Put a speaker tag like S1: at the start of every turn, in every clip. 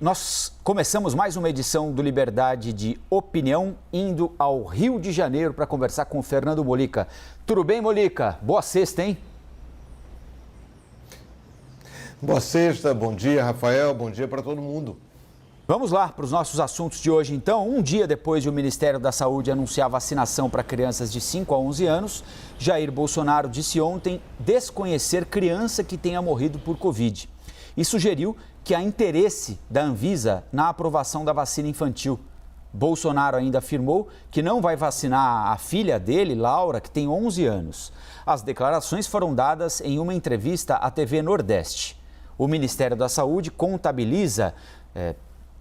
S1: nós começamos mais uma edição do Liberdade de Opinião, indo ao Rio de Janeiro para conversar com o Fernando Molica. Tudo bem, Molica? Boa sexta, hein?
S2: Boa sexta, bom dia, Rafael, bom dia para todo mundo.
S1: Vamos lá para os nossos assuntos de hoje, então. Um dia depois de o Ministério da Saúde anunciar vacinação para crianças de 5 a 11 anos, Jair Bolsonaro disse ontem desconhecer criança que tenha morrido por Covid e sugeriu que há interesse da Anvisa na aprovação da vacina infantil. Bolsonaro ainda afirmou que não vai vacinar a filha dele, Laura, que tem 11 anos. As declarações foram dadas em uma entrevista à TV Nordeste. O Ministério da Saúde contabiliza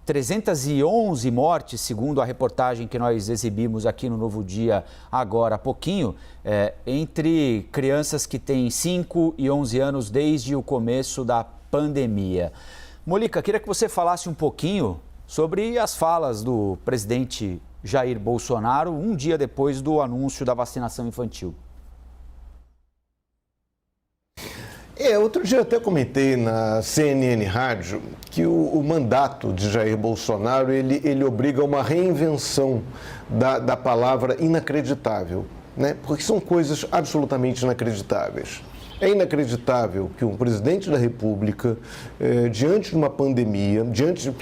S1: 311 mortes, segundo a reportagem que nós exibimos aqui no Novo Dia agora há pouquinho, entre crianças que têm 5 e 11 anos desde o começo da pandemia. Molica, queria que você falasse um pouquinho sobre as falas do presidente Jair Bolsonaro um dia depois do anúncio da vacinação infantil.
S2: Outro dia eu até comentei na CNN Rádio que o mandato de Jair Bolsonaro, ele obriga a uma reinvenção da palavra inacreditável, né? Porque são coisas absolutamente inacreditáveis. É inacreditável que um presidente da República, diante de uma pandemia, diante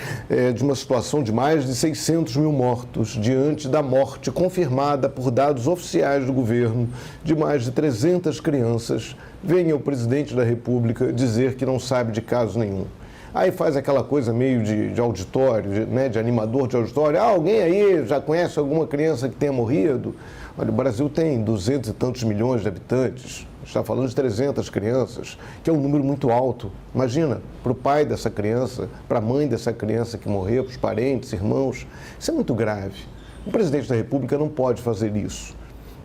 S2: de uma situação de mais de 600 mil mortos, diante da morte confirmada por dados oficiais do governo de mais de 300 crianças, venha o presidente da República dizer que não sabe de caso nenhum. Aí faz aquela coisa meio de auditório, né, de animador de auditório. Alguém aí já conhece alguma criança que tenha morrido? Olha, o Brasil tem 200 e tantos milhões de habitantes. Está falando de 300 crianças, que é um número muito alto. Imagina, para o pai dessa criança, para a mãe dessa criança que morreu, para os parentes, irmãos. Isso é muito grave. O presidente da República não pode fazer isso.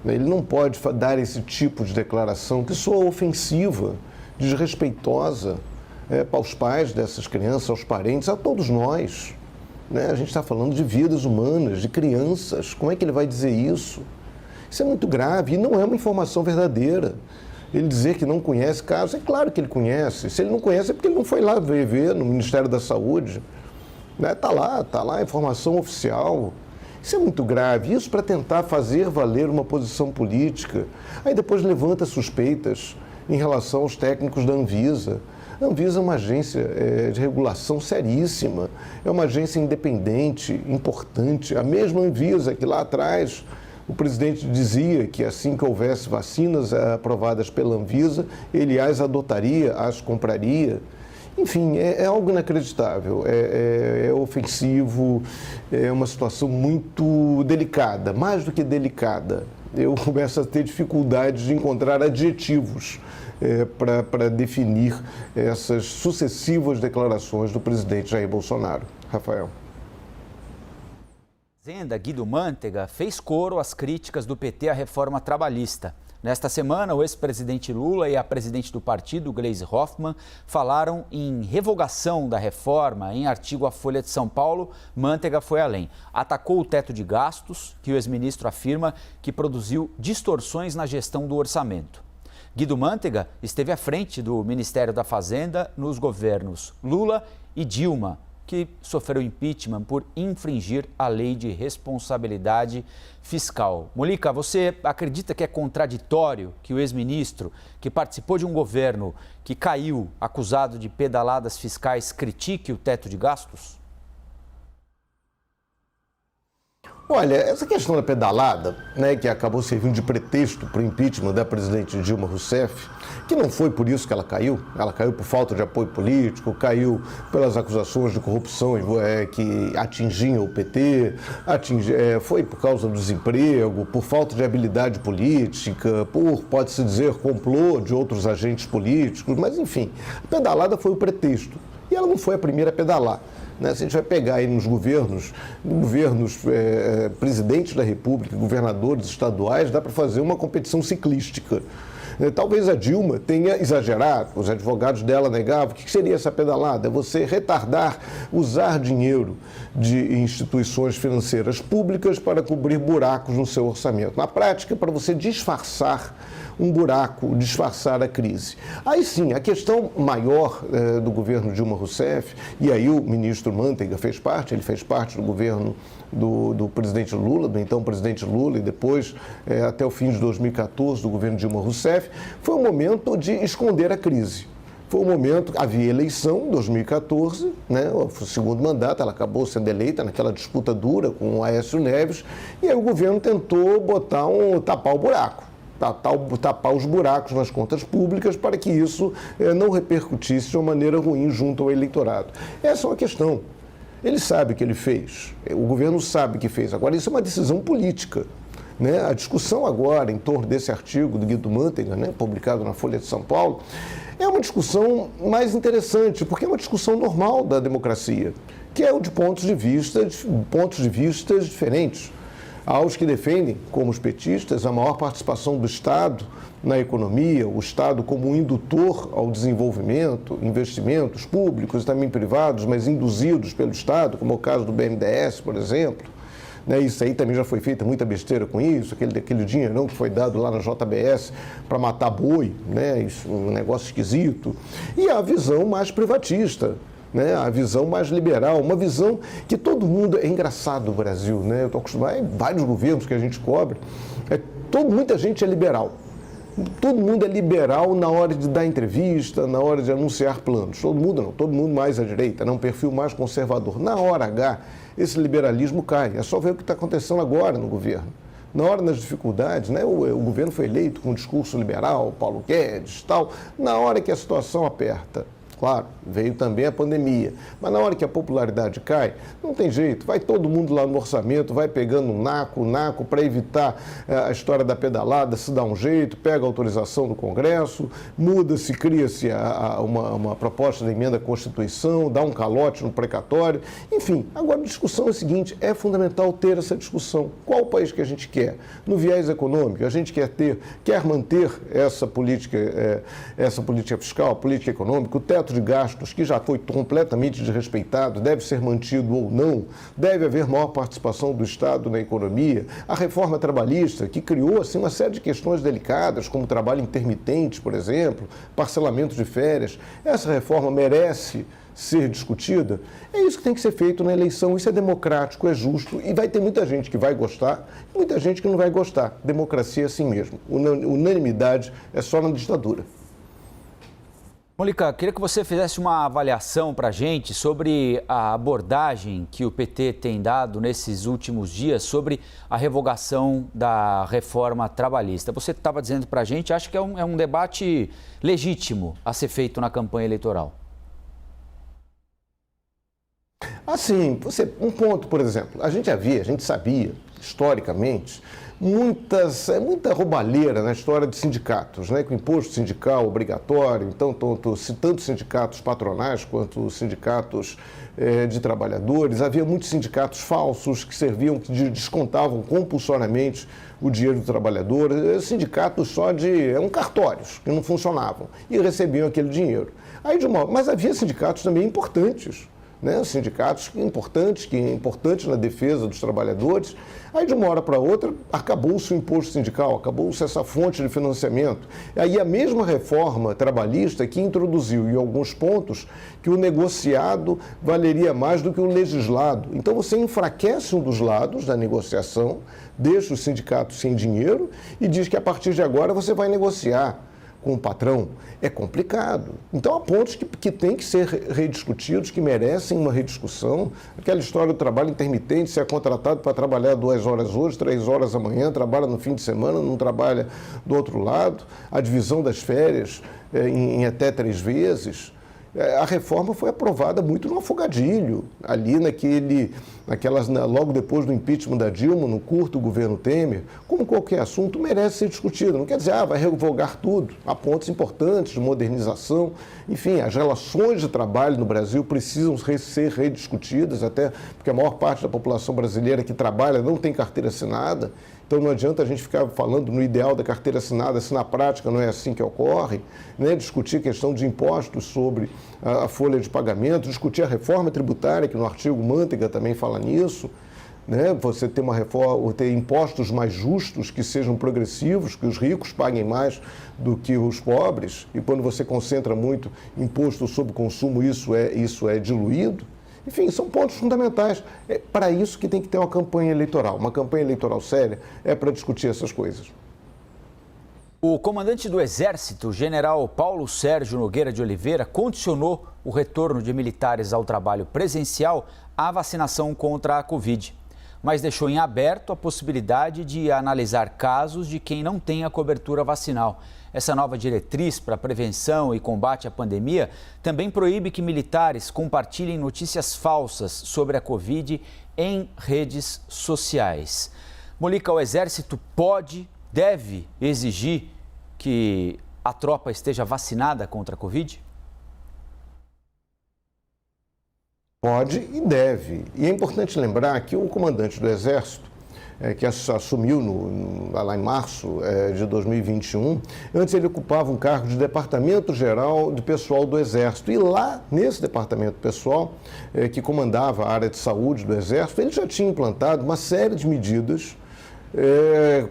S2: Ele não pode dar esse tipo de declaração que soa ofensiva, desrespeitosa para os pais dessas crianças, aos parentes, a todos nós. A gente está falando de vidas humanas, de crianças. Como é que ele vai dizer isso? Isso é muito grave e não é uma informação verdadeira. Ele dizer que não conhece casos, é claro que ele conhece. Se ele não conhece é porque ele não foi lá ver no Ministério da Saúde. Está lá a informação oficial. Isso é muito grave. Isso para tentar fazer valer uma posição política. Aí depois levanta suspeitas em relação aos técnicos da Anvisa. A Anvisa é uma agência de regulação seríssima. É uma agência independente, importante. A mesma Anvisa que lá atrás o presidente dizia que assim que houvesse vacinas aprovadas pela Anvisa, ele as adotaria, as compraria. Enfim, é algo inacreditável, é ofensivo, é uma situação muito delicada, mais do que delicada. Eu começo a ter dificuldade de encontrar adjetivos para definir essas sucessivas declarações do presidente Jair Bolsonaro. Rafael.
S1: Guido Mantega fez coro às críticas do PT à reforma trabalhista. Nesta semana, o ex-presidente Lula e a presidente do partido, Gleisi Hoffmann, falaram em revogação da reforma. Em artigo à Folha de São Paulo, Mantega foi além. Atacou o teto de gastos, que o ex-ministro afirma que produziu distorções na gestão do orçamento. Guido Mantega esteve à frente do Ministério da Fazenda nos governos Lula e Dilma, que sofreu impeachment por infringir a lei de responsabilidade fiscal. Molica, você acredita que é contraditório que o ex-ministro, que participou de um governo que caiu acusado de pedaladas fiscais, critique o teto de gastos?
S2: Olha, essa questão da pedalada, que acabou servindo de pretexto para o impeachment da presidente Dilma Rousseff, que não foi por isso que ela caiu por falta de apoio político, caiu pelas acusações de corrupção que atingiam o PT, foi por causa do desemprego, por falta de habilidade política, pode-se dizer, complô de outros agentes políticos, mas enfim, a pedalada foi o pretexto. E ela não foi a primeira a pedalar. Se a gente vai pegar aí nos governos presidentes da República, governadores estaduais, dá para fazer uma competição ciclística. Talvez a Dilma tenha exagerado, os advogados dela negavam. O que seria essa pedalada? É você retardar, usar dinheiro de instituições financeiras públicas para cobrir buracos no seu orçamento. Na prática, para você disfarçar um buraco, disfarçar a crise. Aí sim, a questão maior do governo Dilma Rousseff, e aí o ministro Manteiga fez parte, ele fez parte do governo do presidente Lula, do então presidente Lula, e depois, até o fim de 2014, do governo Dilma Rousseff, foi um momento de esconder a crise. Foi um momento, havia eleição em 2014, né, o segundo mandato, ela acabou sendo eleita naquela disputa dura com o Aécio Neves, e aí o governo tentou tapar o buraco. Tapar os buracos nas contas públicas para que isso não repercutisse de uma maneira ruim junto ao eleitorado. Essa é uma questão. Ele sabe o que ele fez, o governo sabe o que fez. Agora, isso é uma decisão política. Né? A discussão agora em torno desse artigo do Guido Mantega, né, publicado na Folha de São Paulo, é uma discussão mais interessante, porque é uma discussão normal da democracia, que é o de pontos de vista diferentes. Há os que defendem, como os petistas, a maior participação do Estado na economia, o Estado como um indutor ao desenvolvimento, investimentos públicos e também privados, mas induzidos pelo Estado, como é o caso do BNDES, por exemplo. Isso aí também já foi feita muita besteira com isso, aquele dinheirão que foi dado lá na JBS para matar boi, né? Isso, um negócio esquisito. E a visão mais privatista, né, a visão mais liberal, uma visão que todo mundo... É engraçado no Brasil, né? Eu estou acostumado, em vários governos que a gente cobre, muita gente é liberal. Todo mundo é liberal na hora de dar entrevista, na hora de anunciar planos. Todo mundo não, todo mundo mais à direita, né? Um perfil mais conservador. Na hora H, esse liberalismo cai. É só ver o que está acontecendo agora no governo. Na hora das dificuldades, né, o governo foi eleito com um discurso liberal, Paulo Guedes e tal. Na hora que a situação aperta, claro, veio também a pandemia, mas na hora que a popularidade cai, não tem jeito, vai todo mundo lá no orçamento, vai pegando um naco para evitar a história da pedalada, se dá um jeito, pega a autorização do Congresso, muda-se, cria-se uma proposta de emenda à Constituição, dá um calote no precatório, enfim. Agora a discussão é a seguinte, é fundamental ter essa discussão. Qual o país que a gente quer? No viés econômico, a gente quer manter essa política fiscal, a política econômica, o teto de gastos, que já foi completamente desrespeitado, deve ser mantido ou não, deve haver maior participação do Estado na economia, a reforma trabalhista, que criou assim, uma série de questões delicadas, como trabalho intermitente, por exemplo, parcelamento de férias. Essa reforma merece ser discutida. É isso que tem que ser feito na eleição. Isso é democrático, é justo, e vai ter muita gente que vai gostar e muita gente que não vai gostar. Democracia é assim mesmo. Unanimidade é só na ditadura.
S1: Mônica, queria que você fizesse uma avaliação para a gente sobre a abordagem que o PT tem dado nesses últimos dias sobre a revogação da reforma trabalhista. Você estava dizendo para a gente, acho que é um debate legítimo a ser feito na campanha eleitoral.
S2: Assim, um ponto, por exemplo, a gente sabia, historicamente, muita roubalheira na história de sindicatos, né? Com o imposto sindical obrigatório, então estou citando sindicatos patronais quanto sindicatos de trabalhadores, havia muitos sindicatos falsos que descontavam compulsoriamente o dinheiro do trabalhador, sindicatos só de cartórios, que não funcionavam, e recebiam aquele dinheiro. Mas havia sindicatos também importantes, né? Sindicatos importantes na defesa dos trabalhadores. Aí, de uma hora para outra, acabou-se o imposto sindical, acabou-se essa fonte de financiamento. Aí, a mesma reforma trabalhista que introduziu, em alguns pontos, que o negociado valeria mais do que o legislado. Então, você enfraquece um dos lados da negociação, deixa os sindicatos sem dinheiro e diz que, a partir de agora, você vai negociar com o patrão. É complicado. Então, há pontos que têm que ser rediscutidos, que merecem uma rediscussão. Aquela história do trabalho intermitente, se é contratado para trabalhar 2 horas hoje, 3 horas amanhã, trabalha no fim de semana, não trabalha do outro lado. A divisão das férias em até 3 vezes. A reforma foi aprovada muito no afogadilho, ali logo depois do impeachment da Dilma, no curto governo Temer. Como qualquer assunto, merece ser discutido. Não quer dizer, vai revogar tudo. Há pontos importantes de modernização. Enfim, as relações de trabalho no Brasil precisam ser rediscutidas, até porque a maior parte da população brasileira que trabalha não tem carteira assinada. Então não adianta a gente ficar falando no ideal da carteira assinada, se na prática não é assim que ocorre, né? Discutir a questão de impostos sobre a folha de pagamento, discutir a reforma tributária, que no artigo Manteiga também fala nisso, né? Você ter uma reforma, ter impostos mais justos, que sejam progressivos, que os ricos paguem mais do que os pobres, e quando você concentra muito imposto sobre consumo, isso é diluído. Enfim, são pontos fundamentais. É para isso que tem que ter uma campanha eleitoral. Uma campanha eleitoral séria é para discutir essas coisas.
S1: O comandante do Exército, general Paulo Sérgio Nogueira de Oliveira, condicionou o retorno de militares ao trabalho presencial à vacinação contra a Covid, mas deixou em aberto a possibilidade de analisar casos de quem não tem a cobertura vacinal. Essa nova diretriz para prevenção e combate à pandemia também proíbe que militares compartilhem notícias falsas sobre a Covid em redes sociais. Molica, o Exército deve exigir que a tropa esteja vacinada contra a Covid?
S2: Pode e deve. E é importante lembrar que o comandante do Exército, que assumiu lá em março de 2021, antes ele ocupava um cargo de Departamento-Geral de Pessoal do Exército. E lá, nesse departamento pessoal, que comandava a área de saúde do Exército, ele já tinha implantado uma série de medidas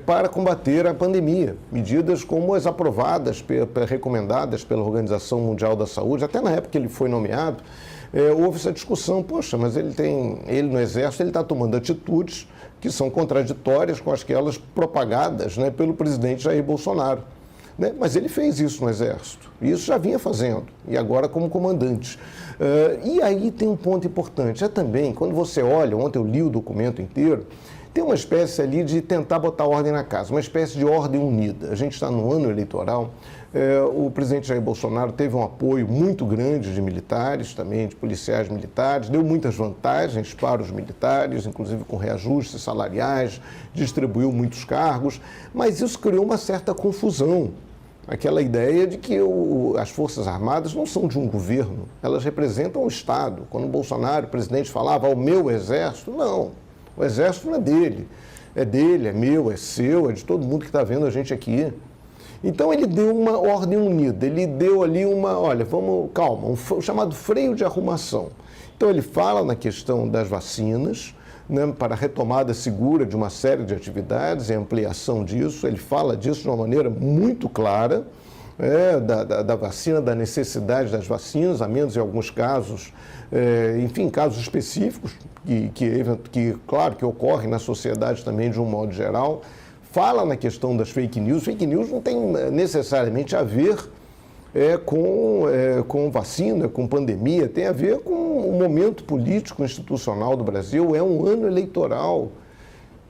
S2: para combater a pandemia. Medidas como as aprovadas, recomendadas pela Organização Mundial da Saúde. Até na época que ele foi nomeado, houve essa discussão, poxa, mas ele no Exército ele está tomando atitudes que são contraditórias com aquelas propagadas, né, pelo presidente Jair Bolsonaro. Né? Mas ele fez isso no Exército, e isso já vinha fazendo, e agora como comandante. E aí tem um ponto importante, também, quando você olha, ontem eu li o documento inteiro, tem uma espécie ali de tentar botar ordem na casa, uma espécie de ordem unida. A gente está no ano eleitoral, o presidente Jair Bolsonaro teve um apoio muito grande de militares, também de policiais militares, deu muitas vantagens para os militares, inclusive com reajustes salariais, distribuiu muitos cargos, mas isso criou uma certa confusão. Aquela ideia de que as Forças Armadas não são de um governo, elas representam o Estado. Quando o Bolsonaro, o presidente, falava ao meu exército, não. O Exército não é dele, é meu, é seu, é de todo mundo que está vendo a gente aqui. Então ele deu uma ordem unida, ele deu ali calma, um chamado freio de arrumação. Então ele fala na questão das vacinas, né, para a retomada segura de uma série de atividades e ampliação disso, ele fala disso de uma maneira muito clara, da vacina, da necessidade das vacinas, a menos em alguns casos, enfim, casos específicos, claro, que ocorrem na sociedade também de um modo geral. Fala na questão das fake news. Fake news não tem necessariamente a ver com vacina, com pandemia, tem a ver com o momento político institucional do Brasil, é um ano eleitoral.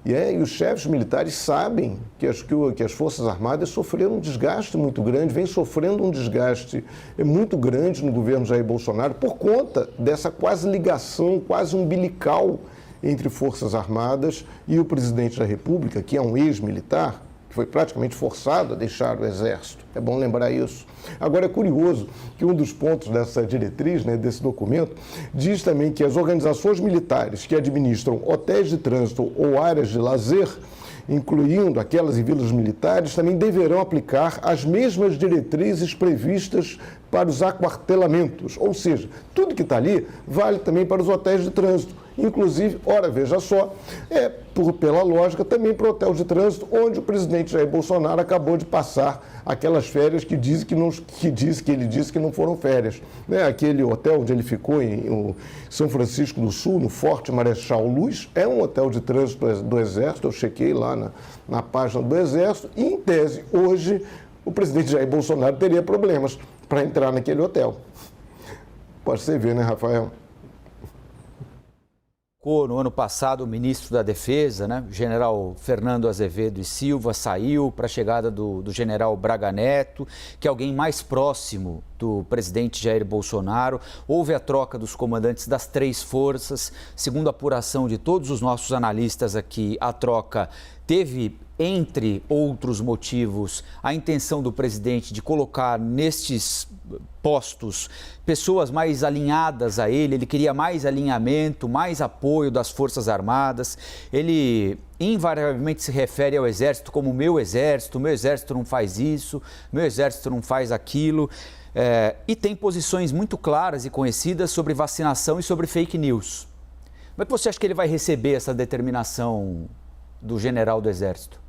S2: E os chefes militares sabem que as Forças Armadas sofreram um desgaste muito grande, vem sofrendo um desgaste muito grande no governo Jair Bolsonaro por conta dessa quase ligação, quase umbilical entre Forças Armadas e o presidente da República, que é um ex-militar, que foi praticamente forçado a deixar o Exército. É bom lembrar isso. Agora, é curioso que um dos pontos dessa diretriz, né, desse documento, diz também que as organizações militares que administram hotéis de trânsito ou áreas de lazer, incluindo aquelas em vilas militares, também deverão aplicar as mesmas diretrizes previstas para os aquartelamentos. Ou seja, tudo que está ali vale também para os hotéis de trânsito. Inclusive, ora, veja só, pela lógica, também para o hotel de trânsito, onde o presidente Jair Bolsonaro acabou de passar aquelas férias que ele disse que não foram férias. Né? Aquele hotel onde ele ficou em São Francisco do Sul, no Forte Marechal Luz, é um hotel de trânsito do Exército, eu chequei lá na página do Exército, e, em tese, hoje, o presidente Jair Bolsonaro teria problemas para entrar naquele hotel. Pode você ver, né, Rafael?
S1: No ano passado, o ministro da Defesa, né, o general Fernando Azevedo e Silva, saiu para a chegada do general Braga Neto, que é alguém mais próximo do presidente Jair Bolsonaro. Houve a troca dos comandantes das 3 forças. Segundo a apuração de todos os nossos analistas aqui, a troca teve, entre outros motivos, a intenção do presidente de colocar nestes postos pessoas mais alinhadas a ele. Ele queria mais alinhamento, mais apoio das Forças Armadas. Ele invariavelmente se refere ao Exército como meu Exército não faz isso, meu Exército não faz aquilo, e tem posições muito claras e conhecidas sobre vacinação e sobre fake news. Como é que você acha que ele vai receber essa determinação do general do Exército?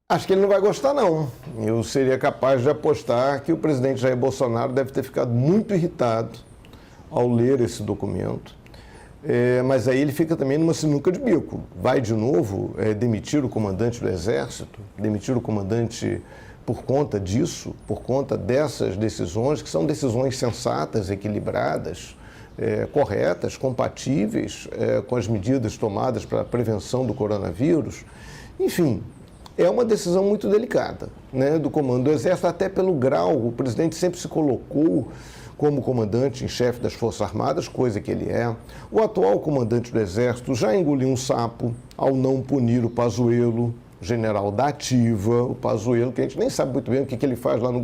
S2: Acho que ele não vai gostar, não. Eu seria capaz de apostar que o presidente Jair Bolsonaro deve ter ficado muito irritado ao ler esse documento. Mas aí ele fica também numa sinuca de bico. Vai de novo demitir o comandante do Exército, demitir o comandante por conta disso, por conta dessas decisões, que são decisões sensatas, equilibradas, corretas, compatíveis com as medidas tomadas para a prevenção do coronavírus. Enfim, é uma decisão muito delicada, né, do comando do Exército, até pelo grau. O presidente sempre se colocou como comandante em chefe das Forças Armadas, coisa que ele é. O atual comandante do Exército já engoliu um sapo ao não punir o Pazuello, general da ativa, o Pazuello, que a gente nem sabe muito bem o que ele faz lá no governo.